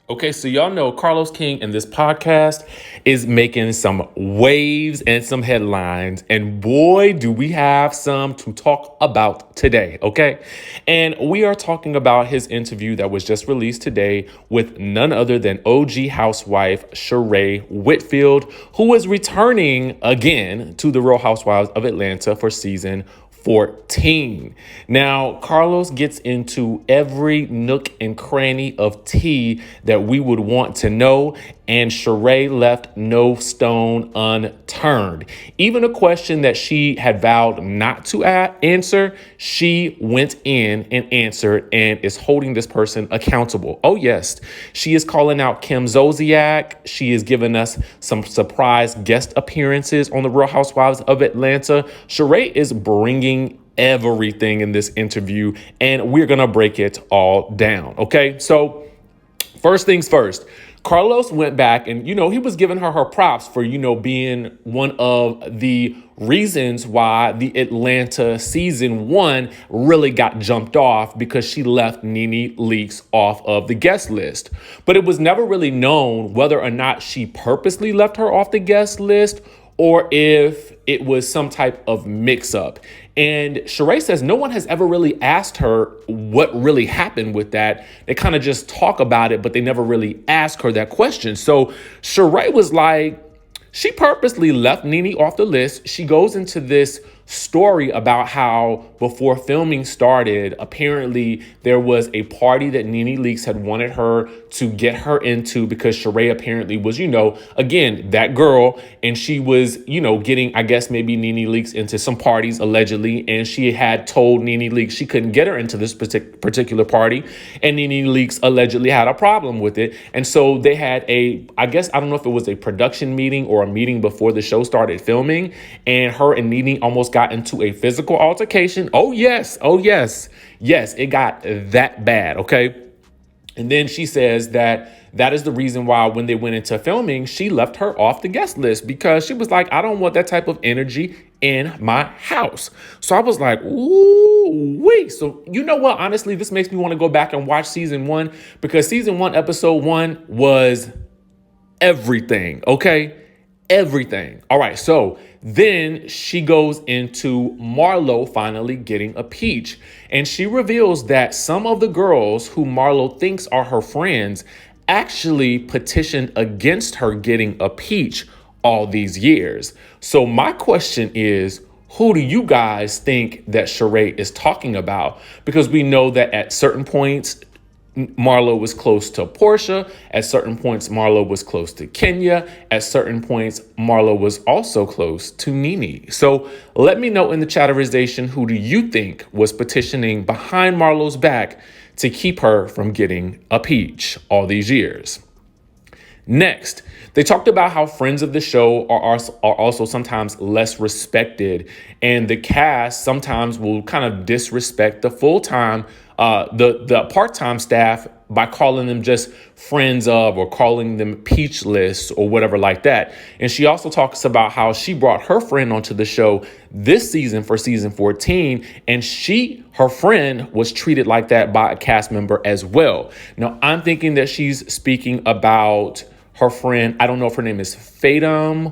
Okay, so y'all know Carlos King in this podcast is making some waves and some headlines. And boy, do we have some to talk about today, okay? And we are talking about his interview that was just released today with none other than OG housewife Sheree Whitfield, who is returning again to the Real Housewives of Atlanta for season 14. Now, Carlos gets into every nook and cranny of tea that we would want to know, and Sheree left no stone unturned. Even a question that she had vowed not to answer, she went in and answered and is holding this person accountable. Oh, yes, she is calling out Kim Zolciak. She is giving us some surprise guest appearances on the Real Housewives of Atlanta. Sheree is bringing everything in this interview, and we're gonna break it all down. Okay, so first things first, Carlos went back and, he was giving her props for, being one of the reasons why the Atlanta season 1 really got jumped off, because she left Nene Leakes off of the guest list. But it was never really known whether or not she purposely left her off the guest list or if it was some type of mix-up. And Sheree says no one has ever really asked her what really happened with that. They kind of just talk about it, but they never really ask her that question. So Sheree was like, she purposely left Nene off the list. She goes into this story about how before filming started, apparently there was a party that Nene Leakes had wanted her to get her into, because Sheree apparently was, again, that girl. And she was, getting, I guess, maybe Nene Leakes into some parties allegedly. And she had told Nene Leakes she couldn't get her into this particular party. And Nene Leakes allegedly had a problem with it. And so they had I don't know if it was a production meeting or a meeting before the show started filming. And her and Nene almost got into a physical altercation. Oh, yes. Yes, it got that bad. Okay. And then she says that is the reason why when they went into filming, she left her off the guest list, because she was like, I don't want that type of energy in my house. So I was like, ooh, wait. So you know what? Honestly, this makes me want to go back and watch season 1, because season 1, episode 1 was everything. Okay. Everything. All right. So then she goes into Marlo finally getting a peach. And she reveals that some of the girls who Marlo thinks are her friends actually petitioned against her getting a peach all these years. So my question is, who do you guys think that Sheree is talking about? Because we know that at certain points, Marlo was close to Portia. At certain points, Marlo was close to Kenya. At certain points, Marlo was also close to Nene. So let me know in the chatterization, who do you think was petitioning behind Marlo's back to keep her from getting a peach all these years? Next, they talked about how friends of the show are also sometimes less respected, and the cast sometimes will kind of disrespect the full-time, the part-time staff by calling them just friends of, or calling them peach lists or whatever like that. And she also talks about how she brought her friend onto the show this season for season 14, and her friend was treated like that by a cast member as well. Now, I'm thinking that she's speaking about her friend. I don't know if her name is Phaedra,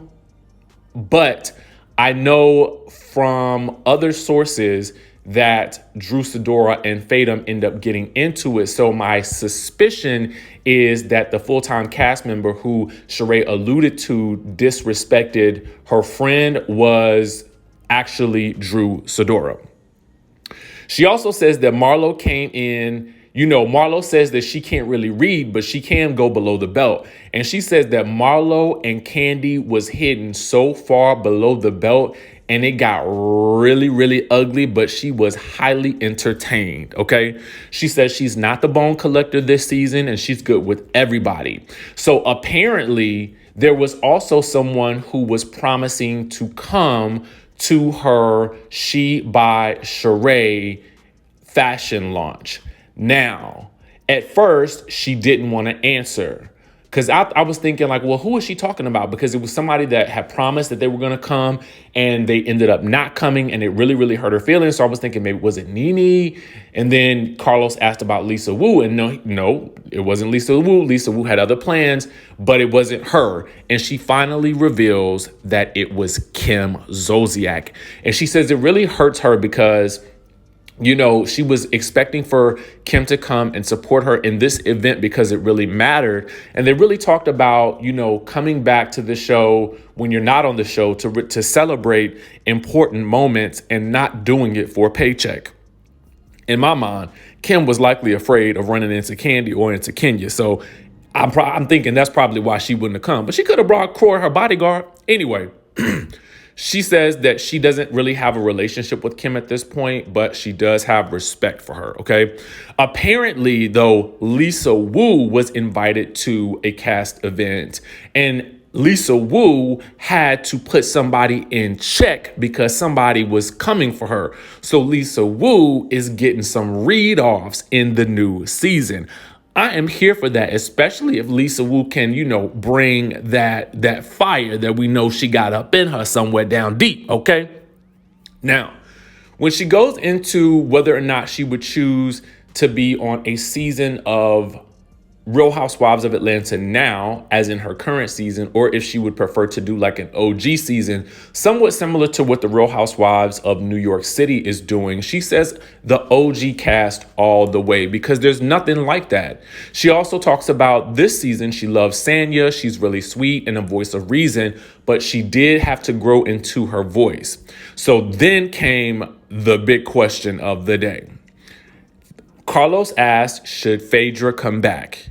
but I know from other sources that Drew Sidora and Phaedra end up getting into it. So my suspicion is that the full-time cast member who Sheree alluded to disrespected her friend was actually Drew Sidora. She also says that Marlo came in. Marlo says that she can't really read, but she can go below the belt. And she says that Marlo and Kandi was hidden so far below the belt, and it got really, really ugly, but she was highly entertained. Okay. She says she's not the bone collector this season, and she's good with everybody. So apparently there was also someone who was promising to come to her She by Sheree fashion launch. Now, at first, she didn't want to answer, Because I was thinking like, well, who is she talking about? Because it was somebody that had promised that they were going to come and they ended up not coming, and it really, really hurt her feelings. So I was thinking, maybe was it Nene? And then Carlos asked about Lisa Wu, and no, it wasn't Lisa Wu. Lisa Wu had other plans, but it wasn't her. And she finally reveals that it was Kim Zolciak. And she says it really hurts her because she was expecting for Kim to come and support her in this event because it really mattered. And they really talked about, coming back to the show when you're not on the show to celebrate important moments and not doing it for a paycheck. In my mind, Kim was likely afraid of running into Kandi or into Kenya. So I'm thinking that's probably why she wouldn't have come. But she could have brought Croy, her bodyguard. Anyway, she says that she doesn't really have a relationship with Kim at this point, but she does have respect for her, okay? Apparently, though, Lisa Wu was invited to a cast event, and Lisa Wu had to put somebody in check because somebody was coming for her. So Lisa Wu is getting some read-offs in the new season. I am here for that, especially if Lisa Wu can, bring that fire that we know she got up in her somewhere down deep, okay? Now, when she goes into whether or not she would choose to be on a season of Real Housewives of Atlanta now, as in her current season, or if she would prefer to do like an OG season, somewhat similar to what the Real Housewives of New York City is doing. She says the OG cast all the way because there's nothing like that. She also talks about this season. She loves Sanya. She's really sweet and a voice of reason, but she did have to grow into her voice. So then came the big question of the day. Carlos asked, should Phaedra come back?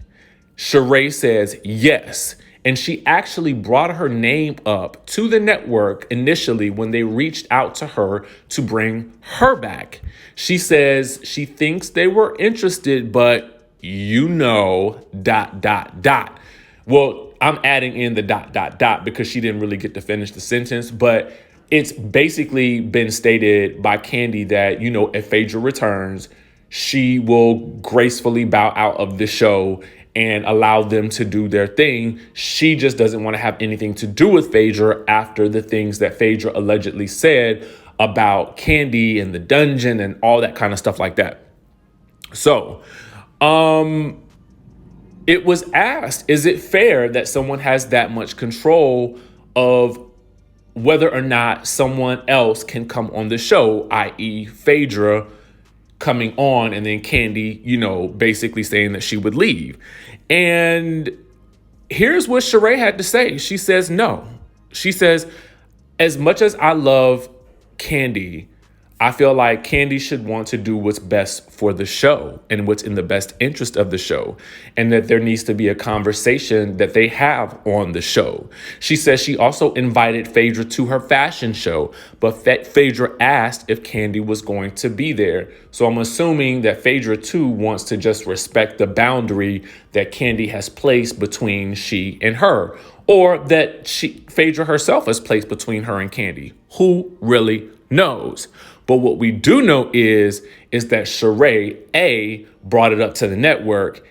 Sheree says yes. And she actually brought her name up to the network initially when they reached out to her to bring her back. She says she thinks they were interested, but Well, I'm adding in the ... because she didn't really get to finish the sentence, but it's basically been stated by Kandi that, if Phaedra returns, she will gracefully bow out of the show and allow them to do their thing. She just doesn't want to have anything to do with Phaedra after the things that Phaedra allegedly said about Kandi and the dungeon and all that kind of stuff like that. So, it was asked, is it fair that someone has that much control of whether or not someone else can come on the show, i.e. Phaedra coming on and then Kandi, basically saying that she would leave. And here's what Sheree had to say. She says no. She says, as much as I love Kandi, I feel like Kandi should want to do what's best for the show and what's in the best interest of the show, and that there needs to be a conversation that they have on the show. She says she also invited Phaedra to her fashion show, but Phaedra asked if Kandi was going to be there. So I'm assuming that Phaedra too wants to just respect the boundary that Kandi has placed between she and her, or that Phaedra herself has placed between her and Kandi. Who really knows? But what we do know is that Sheree, A, brought it up to the network.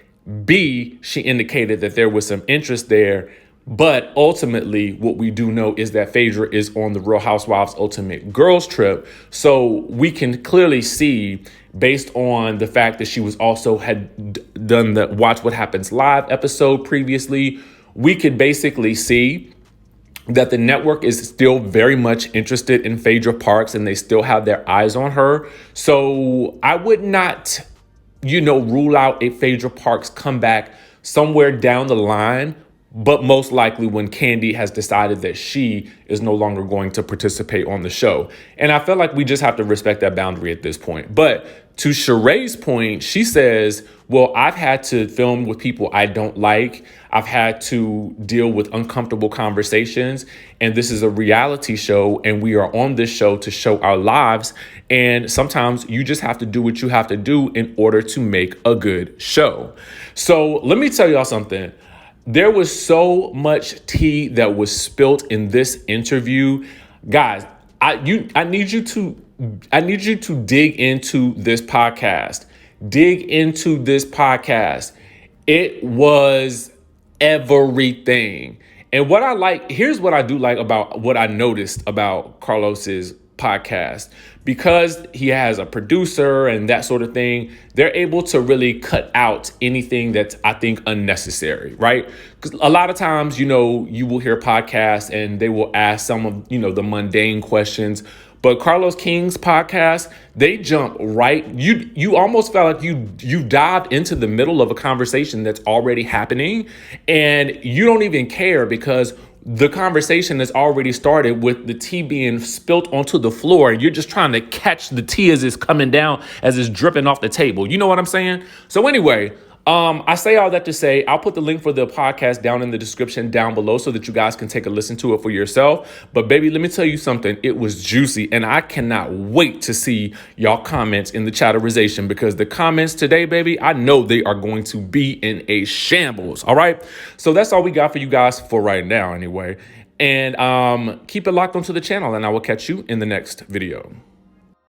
B, she indicated that there was some interest there. But ultimately, what we do know is that Phaedra is on the Real Housewives Ultimate Girls Trip. So we can clearly see, based on the fact that she was also had done the Watch What Happens Live episode previously, we could basically see that the network is still very much interested in Phaedra Parks and they still have their eyes on her. So I would not, rule out a Phaedra Parks comeback somewhere down the line, but most likely when Kandi has decided that she is no longer going to participate on the show. And I feel like we just have to respect that boundary at this point. But to Sheree's point, she says, well, I've had to film with people I don't like. I've had to deal with uncomfortable conversations. And this is a reality show. And we are on this show to show our lives. And sometimes you just have to do what you have to do in order to make a good show. So let me tell y'all something. There was so much tea that was spilt in this interview. Guys, I need you to dig into this podcast. Dig into this podcast. It was everything. And what I like, here's what I do like about what I noticed about Carlos's podcast. Because he has a producer and that sort of thing, they're able to really cut out anything that's, I think, unnecessary, right? Because a lot of times, you will hear podcasts and they will ask some of, the mundane questions. But Carlos King's podcast, they jump right. You almost felt like you dived into the middle of a conversation that's already happening, and you don't even care because the conversation has already started with the tea being spilt onto the floor, and you're just trying to catch the tea as it's coming down, as it's dripping off the table. You know what I'm saying? So anyway, I say all that to say, I'll put the link for the podcast down in the description down below so that you guys can take a listen to it for yourself. But baby, let me tell you something. It was juicy, and I cannot wait to see y'all comments in the chatterization, because the comments today, baby, I know they are going to be in a shambles. All right. So that's all we got for you guys for right now anyway. And keep it locked onto the channel, and I will catch you in the next video.